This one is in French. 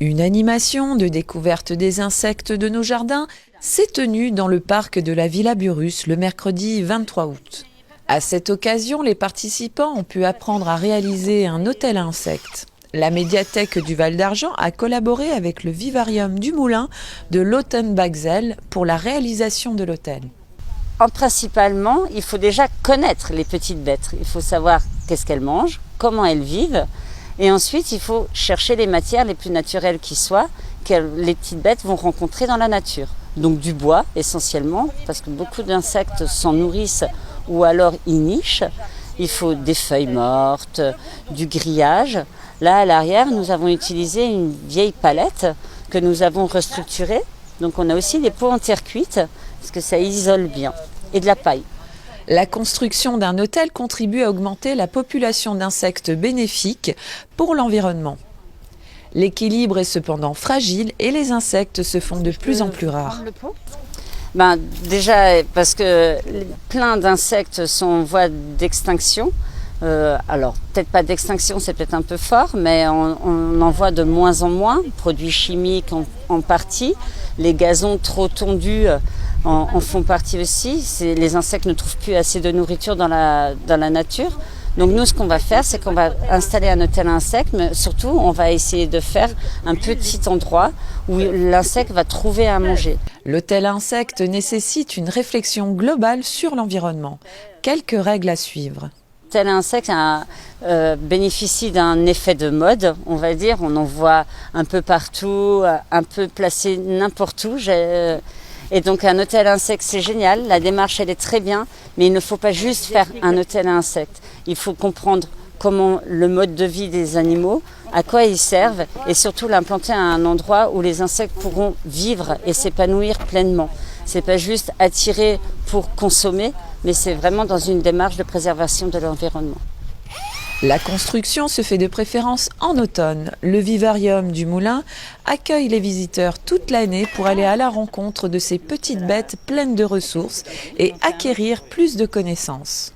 Une animation de découverte des insectes de nos jardins s'est tenue dans le parc de la Villa Burrus le mercredi 23 août. À cette occasion, les participants ont pu apprendre à réaliser un hôtel à insectes. La médiathèque du Val d'Argent a collaboré avec le vivarium du Moulin de Lautenbachzell pour la réalisation de l'hôtel. Principalement, il faut déjà connaître les petites bêtes. Il faut savoir qu'est-ce qu'elles mangent, comment elles vivent. Et ensuite, il faut chercher les matières les plus naturelles qui soient, que les petites bêtes vont rencontrer dans la nature. Donc du bois essentiellement, parce que beaucoup d'insectes s'en nourrissent ou alors ils nichent. Il faut des feuilles mortes, du grillage. Là, à l'arrière, nous avons utilisé une vieille palette que nous avons restructurée. Donc on a aussi des pots en terre cuite, parce que ça isole bien, et de la paille. La construction d'un hôtel contribue à augmenter la population d'insectes bénéfiques pour l'environnement. L'équilibre est cependant fragile et les insectes se font de plus en plus rares. Déjà parce que plein d'insectes sont en voie d'extinction. Alors peut-être pas d'extinction, c'est peut-être un peu fort, mais on en voit de moins en moins. Produits chimiques en partie, les gazons trop tondus en font partie aussi. Les insectes ne trouvent plus assez de nourriture dans la nature. Donc nous, ce qu'on va faire, c'est qu'on va installer un hôtel à insectes, mais surtout, on va essayer de faire un petit endroit où l'insecte va trouver à manger. L'hôtel à insectes nécessite une réflexion globale sur l'environnement. Quelques règles à suivre. L'hôtel à insectes bénéficie d'un effet de mode, on va dire. On en voit un peu partout, un peu placé n'importe où. Et donc un hôtel à insectes, c'est génial, la démarche elle est très bien, mais il ne faut pas juste faire un hôtel à insectes. Il faut comprendre comment le mode de vie des animaux, à quoi ils servent, et surtout l'implanter à un endroit où les insectes pourront vivre et s'épanouir pleinement. C'est pas juste attirer pour consommer, mais c'est vraiment dans une démarche de préservation de l'environnement. La construction se fait de préférence en automne. Le vivarium du Moulin accueille les visiteurs toute l'année pour aller à la rencontre de ces petites bêtes pleines de ressources et acquérir plus de connaissances.